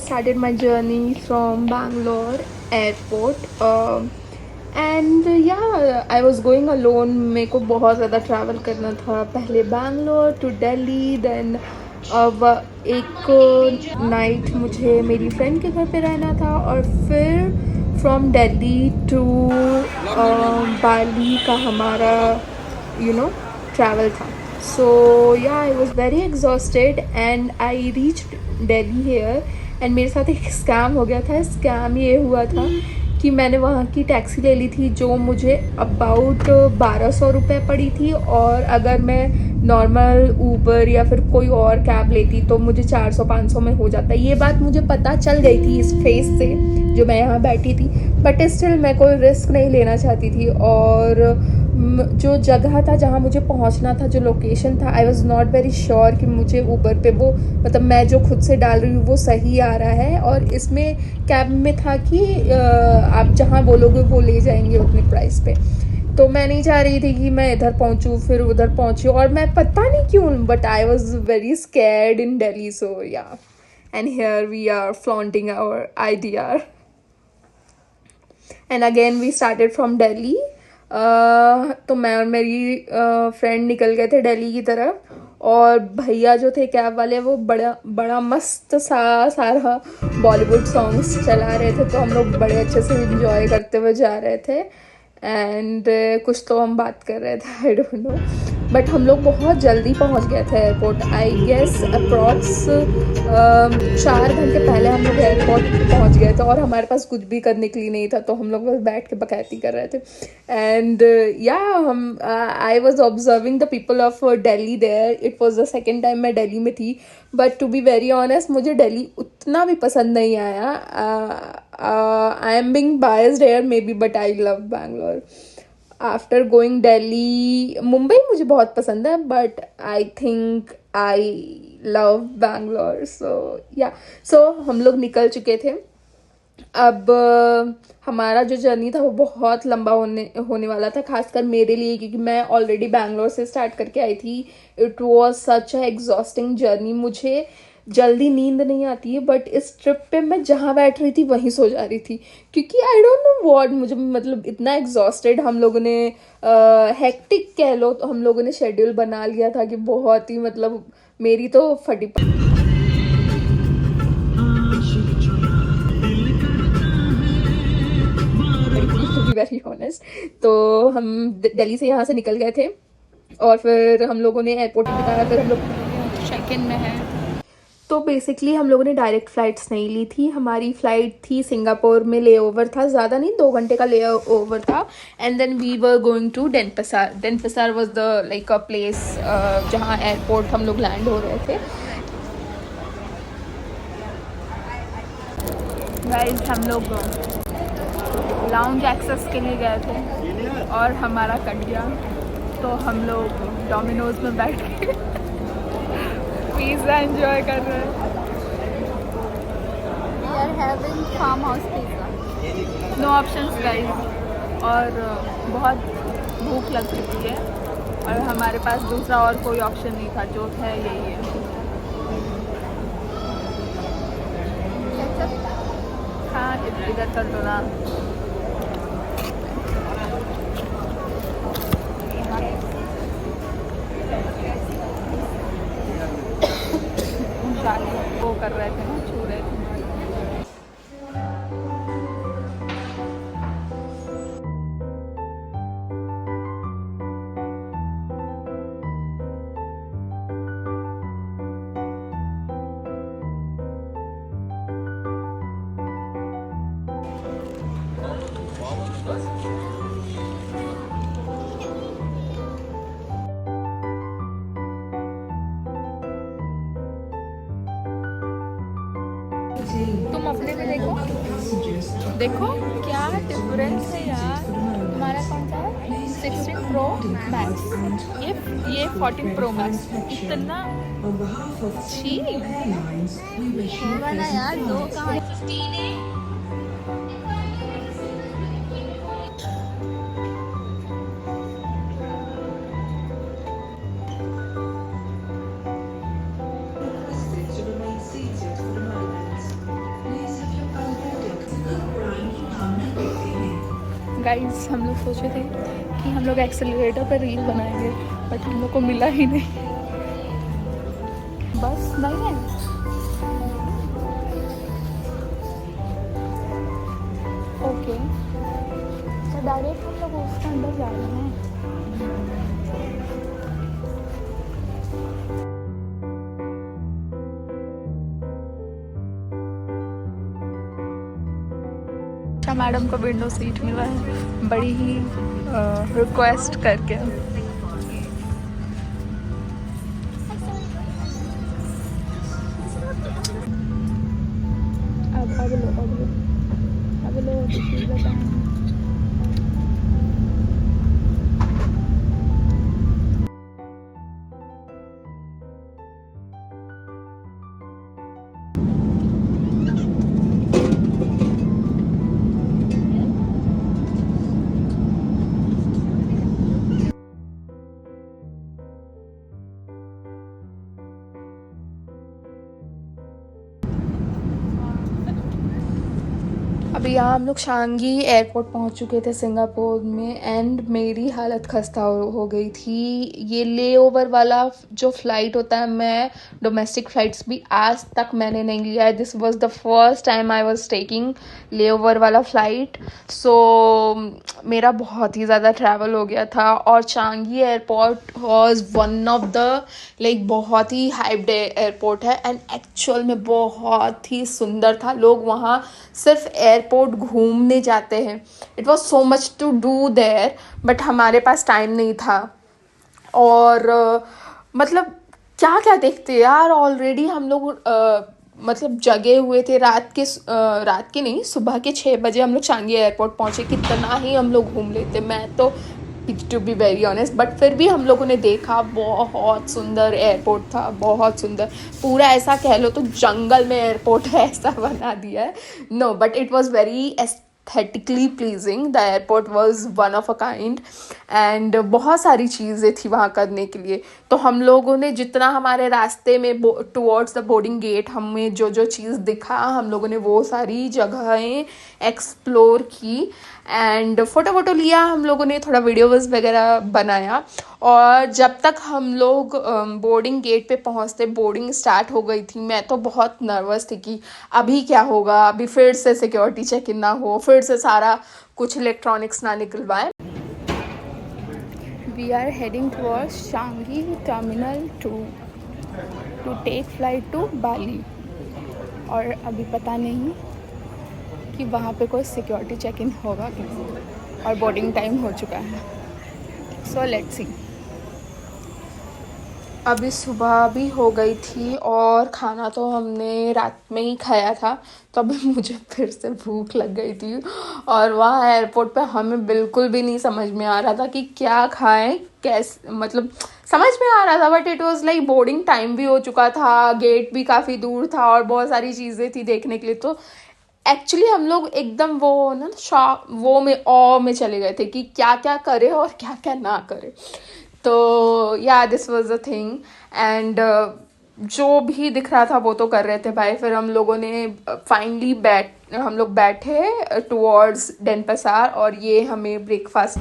started my journey from Bangalore airport. And yeah, I was going alone. मेरे को बहुत ज़्यादा ट्रैवल करना था. पहले बैंगलोर टू दिल्ली, देन अब एक नाइट मुझे मेरी फ्रेंड के घर पे रहना था, और फिर फ्रॉम दिल्ली टू बाली का हमारा ट्रैवल था. So yeah, I was very exhausted and I reached Delhi here. And मेरे साथ एक स्कैम हो गया था. स्कैम ये हुआ था कि मैंने वहाँ की टैक्सी ले ली थी जो मुझे अबाउट 1200 रुपये पड़ी थी, और अगर मैं नॉर्मल ऊबर या फिर कोई और कैब लेती तो मुझे 400-500 में हो जाता. ये बात मुझे पता चल गई थी इस फेस से जो मैं यहाँ बैठी थी, बट स्टिल मैं कोई रिस्क नहीं लेना चाहती थी. और जो जगह था जहाँ मुझे पहुँचना था, जो लोकेशन था, I was not very sure कि मुझे ऊबर पे वो मतलब मैं जो खुद से डाल रही हूँ वो सही आ रहा है. और इसमें कैब में था कि आप जहाँ बोलोगे वो ले जाएंगे उतने प्राइस पे. तो मैं नहीं चाह रही थी कि मैं इधर पहुँचूँ फिर उधर पहुँचूँ, और मैं पता नहीं क्यों, but I was very scared in Delhi. So yeah, and here we are flaunting our IDR. And again we started from Delhi. तो मैं और मेरी फ्रेंड निकल गए थे दिल्ली की तरफ, और भैया जो थे कैब वाले वो बड़ा बड़ा मस्त सारा बॉलीवुड सॉन्ग्स चला रहे थे. तो हम लोग बड़े अच्छे से इंजॉय करते हुए जा रहे थे. एंड कुछ तो हम बात कर रहे थे, आई डोंट नो, बट हम लोग बहुत जल्दी पहुंच गए थे एयरपोर्ट. आई गेस अप्रॉक्स 4 घंटे पहले हम लोग एयरपोर्ट पहुंच गए थे, और हमारे पास कुछ भी करने के लिए नहीं था, तो हम लोग बस बैठ के बकैती कर रहे थे. एंड या हम I was observing the people of Delhi there. It was the second time मैं दिल्ली में थी, but to be very honest मुझे दिल्ली उतना भी पसंद नहीं आया. I am being biased here maybe, but I love Bangalore. After going Delhi, Mumbai मुझे बहुत पसंद है, but I think I love Bangalore. So yeah, so हम लोग निकल चुके थे. अब हमारा जो जर्नी था वो बहुत लंबा होने वाला था, खासकर मेरे लिए, क्योंकि मैं ऑलरेडी बैंगलोर से स्टार्ट करके आई थी. It was such a exhausting journey. मुझे जल्दी नींद नहीं आती है, बट इस ट्रिप पे मैं जहाँ बैठ रही थी वहीं सो जा रही थी, क्योंकि आई डोंट नो व्हाट, मुझे मतलब इतना एग्जॉस्टेड हम लोगों ने हेक्टिक कह लो तो हम लोगों ने शेड्यूल बना लिया था कि बहुत ही मतलब मेरी तो फटी वेरी ऑनेस्ट. तो हम दिल्ली से यहाँ से निकल गए थे, और फिर हम लोगों ने एयरपोर्ट में बताया, फिर हम लोग चेक इन में हैं. तो बेसिकली हम लोगों ने डायरेक्ट फ़्लाइट्स नहीं ली थी. हमारी फ़्लाइट थी सिंगापुर में, ले ओवर था, ज़्यादा नहीं, 2 घंटे का ले ओवर था. And then we were going to Denpasar. Denpasar was the like a place जहाँ एयरपोर्ट हम लोग लैंड हो रहे थे. गाइस हम लोग लाउंज एक्सेस के लिए गए थे और हमारा कट गया, तो हम लोग डोमिनोज में बैठ के पिज़्ज़ा एंजॉय कर रहे हैं. We are having farm house pizza, no options guys. और बहुत भूख लग चुकी है, और हमारे पास दूसरा और कोई ऑप्शन नहीं था, जो है यही है. हाँ, इधर कर दो ना. वो कर रहे थे ना, छू रहे थे. तुम अपने में देखो, देखो क्या डिफरेंस है यार. तुम्हारा कौन सा है? 16 Pro Max, ये 14 Pro Max. इतना चीप होगा ना यार, दो कहाँ. गाइस हम लोग सोचे थे कि हम लोग एक्सेलरेटर पर रील बनाएंगे, बट हम लोग को मिला ही नहीं। बस नहीं है। ओके, तो डायरेक्ट हम लोग उसके अंदर जा रहे हैं। मैडम को विंडो सीट मिला है, बड़ी ही रिक्वेस्ट करके। अब लो अभी यहाँ हम लोग शांगी एयरपोर्ट पहुँच चुके थे सिंगापुर में, एंड मेरी हालत खस्ता हो गई थी। ये ले ओवर वाला जो फ़्लाइट होता है, मैं डोमेस्टिक फ़्लाइट्स भी आज तक मैंने नहीं लिया है। This was the first time I was taking ले ओवर वाला फ़्लाइट। सो मेरा बहुत ही ज़्यादा ट्रैवल हो गया था। और Changi airport was one of the बहुत ही हाइप्ड एयरपोर्ट है, एंड एक्चुअल में बहुत ही सुंदर था। लोग वहाँ सिर्फ एयरपोर्ट घूमने जाते हैं। It was so much to do there, but हमारे पास टाइम नहीं था। और मतलब क्या क्या देखते यार, ऑलरेडी हम लोग मतलब जगे हुए थे। रात के नहीं, सुबह के 6 बजे हम लोग चांगी एयरपोर्ट पहुँचे। कितना ही हम लोग घूम लेते, मैं तो to be very honest, but फिर भी हम लोगों ने देखा। बहुत सुंदर एयरपोर्ट था, बहुत सुंदर। पूरा ऐसा कह लो तो जंगल में एयरपोर्ट है, ऐसा बना दिया है। No, but it was very aesthetically pleasing. The airport was one of a kind, and बहुत सारी चीज़ें थी वहाँ करने के लिए। तो हम लोगों ने जितना हमारे रास्ते में टुवर्ड्स द बोर्डिंग गेट हमें जो जो चीज़ दिखा, हम लोगों ने वो सारी जगहें एक्सप्लोर की, एंड फ़ोटो लिया हम लोगों ने, थोड़ा वीडियोज़ वगैरह बनाया। और जब तक हम लोग बोर्डिंग गेट पे पहुँचते, बोर्डिंग स्टार्ट हो गई थी। मैं तो बहुत नर्वस थी कि अभी क्या होगा, अभी फिर से सिक्योरिटी चेक इन ना हो, फिर से सारा कुछ इलेक्ट्रॉनिक्स ना निकलवाए। We are heading towards Changi terminal 2 to take flight to Bali. और अभी पता नहीं कि वहाँ पे कोई सिक्योरिटी चेक इन होगा कि नहीं, और बोर्डिंग टाइम हो चुका है। सो लेट्स सी। अभी सुबह भी हो गई थी और खाना तो हमने रात में ही खाया था, तो अभी मुझे फिर से भूख लग गई थी। और वहाँ एयरपोर्ट पे हमें बिल्कुल भी नहीं समझ में आ रहा था कि क्या खाएं, कैसे, मतलब समझ में आ रहा था, but it was like boarding time भी हो चुका था, गेट भी काफ़ी दूर था और बहुत सारी चीज़ें थी देखने के लिए। तो एक्चुअली हम लोग एकदम वो ना ऑ में चले गए थे कि क्या क्या करे और क्या क्या ना करे। तो या this was the thing, and जो भी दिख रहा था वो तो कर रहे थे भाई। फिर हम लोगों ने फाइनली हम लोग बैठे टुवर्ड्स डेनपसार, और ये हमें ब्रेकफास्ट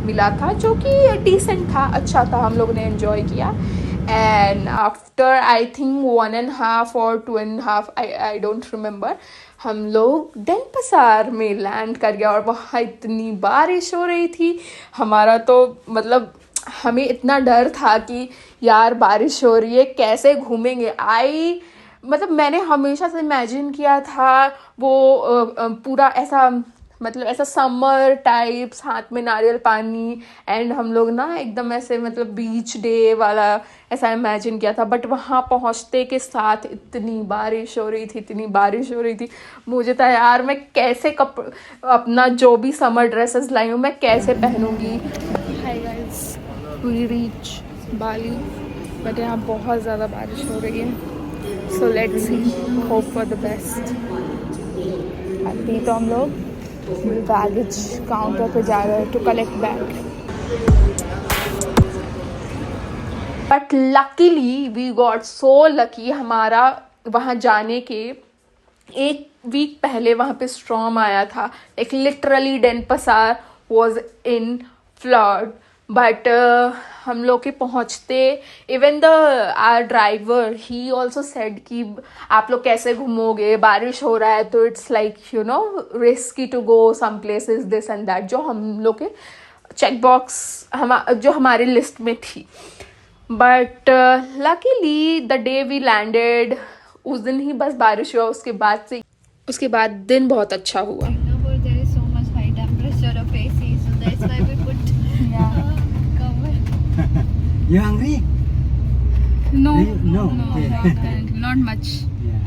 मिला था जो कि डिसेंट था, अच्छा था, हम लोगों ने एंजॉय किया। And after I think 1.5 or 2.5, I don't remember, हम लोग डेनपसार में लैंड कर गया। और वहाँ इतनी बारिश हो रही थी, हमारा तो मतलब हमें इतना डर था कि यार बारिश हो रही है, कैसे घूमेंगे। मतलब मैंने हमेशा से इमेजिन किया था वो पूरा ऐसा, मतलब ऐसा समर टाइप्स, हाथ में नारियल पानी, एंड हम लोग ना एकदम ऐसे मतलब बीच डे वाला ऐसा इमेजिन किया था। बट वहाँ पहुँचते के साथ इतनी बारिश हो रही थी, इतनी बारिश हो रही थी, मुझे था यार मैं कैसे अपना जो भी समर ड्रेसेस लाई हूँ मैं कैसे पहनूँगी। Hi guys, we reach Bali, but यहाँ बहुत ज़्यादा बारिश हो रही है। So let's see, hope for the best. अभी तो हम लोग बैगेज काउंटर पे जा रहे हैं to collect bag. But luckily we got so lucky, हमारा वहाँ जाने के 1 वीक पहले वहाँ पे स्टॉर्म आया था। एक literally Denpasar was in flood. But हम लोग के पहुँचते, इवन द आर ड्राइवर ही ऑल्सो सेड कि आप लोग कैसे घूमोगे, बारिश हो रहा है तो it's like you know risky to go some places this and that, जो हम लोग के चेक बॉक्स जो हमारे लिस्ट में थी. But luckily the day we landed, उस दिन ही बस बारिश हुआ, उसके बाद दिन बहुत अच्छा हुआ. There is so much high temperature of AC, so that's why we put cover. You hungry? No, No. Okay. not much. Yeah.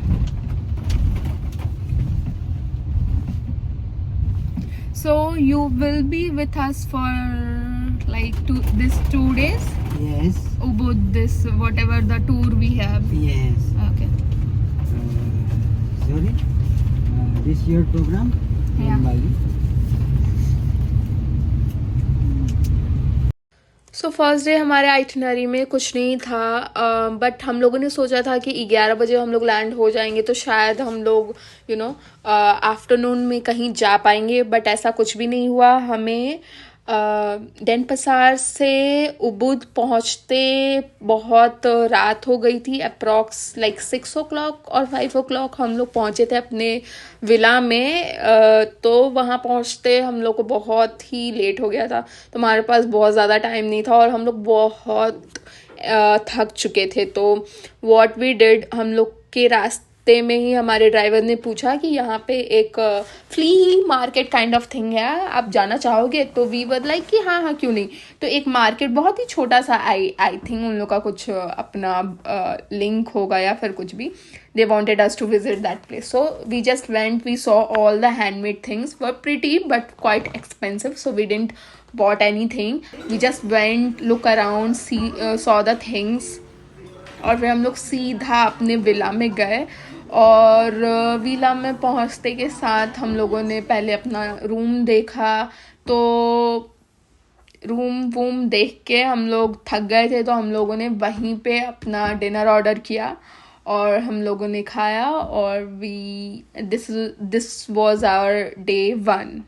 So you will be with us for like this 2 days? Yes. Ubud, this whatever the tour we have. Yes. Okay. Sorry. This your program? Yeah. In Bali? So first day हमारे itinerary में कुछ नहीं था, but हम लोगों ने सोचा था कि 11 बजे हम लोग लैंड हो जाएंगे तो शायद हम लोग यू नो आफ्टरनून में कहीं जा पाएंगे, बट ऐसा कुछ भी नहीं हुआ. हमें डेनपसार से उबुद पहुंचते बहुत रात हो गई थी, अप्रॉक्स लाइक 6 o'clock और 5 o'clock हम लोग पहुंचे थे अपने विला में. तो वहाँ पहुंचते हम लोग को बहुत ही लेट हो गया था, तो हमारे पास बहुत ज़्यादा टाइम नहीं था और हम लोग बहुत थक चुके थे. तो व्हाट वी डिड, हम लोग के रास्ते में ही हमारे ड्राइवर ने पूछा कि यहाँ पे एक flea market kind of thing है, आप जाना चाहोगे? तो वी वर लाइक कि हाँ हाँ क्यों नहीं. तो एक मार्केट बहुत ही छोटा सा, आई थिंक उन लोग का कुछ अपना लिंक होगा या फिर कुछ भी, they wanted us to visit that place. So we just went, we saw all the handmade things were pretty but quite expensive, so we didn't bought anything. We just went, look around, saw the things, और फिर हम लोग सीधा अपने villa में गए. और villa में पहुंचते के साथ हम लोगों ने पहले अपना रूम देखा. तो रूम वूम देख के हम लोग थक गए थे, तो हम लोगों ने वहीं पे अपना डिनर ऑर्डर किया और हम लोगों ने खाया. और दिस वाज आवर डे 1.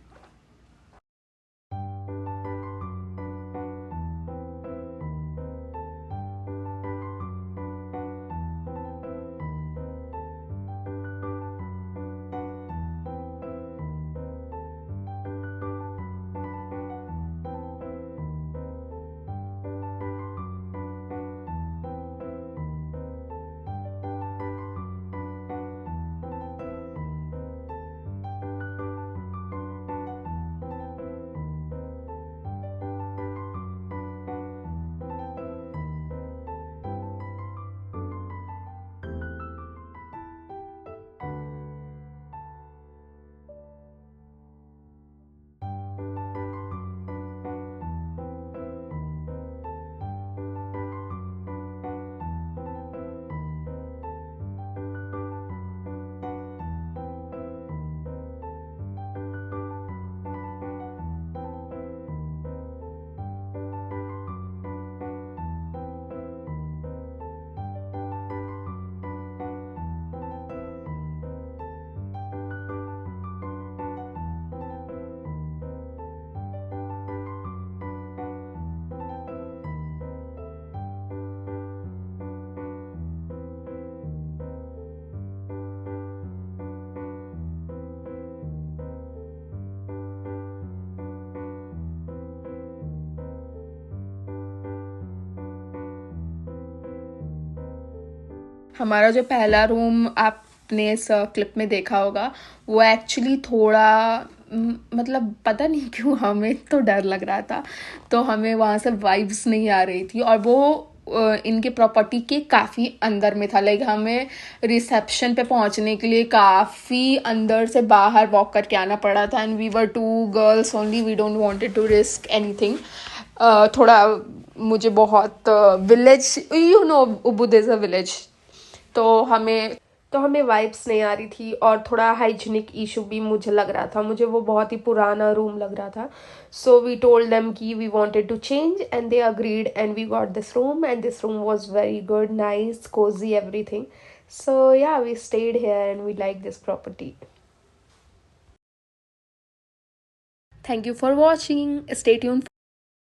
हमारा जो पहला रूम आपने इस क्लिप में देखा होगा, वो एक्चुअली थोड़ा मतलब पता नहीं क्यों हमें तो डर लग रहा था, तो हमें वहाँ से वाइब्स नहीं आ रही थी. और वो इनके प्रॉपर्टी के काफ़ी अंदर में था. लाइक हमें रिसेप्शन पे पहुँचने के लिए काफ़ी अंदर से बाहर वॉक करके आना पड़ा था. And we were 2 girls only, we don't wanted to risk anything. थोड़ा मुझे बहुत village, you know Ubud is a village, तो हमें वाइब्स नहीं आ रही थी. और थोड़ा हाइजीनिक इशू भी मुझे लग रहा था, मुझे वो बहुत ही पुराना रूम लग रहा था. सो वी टोल्ड देम कि we wanted to change and they agreed and we got this room. And this room was very good, nice, cosy, everything. So yeah we stayed here and we like this property. Thank you for watching. Stay tuned.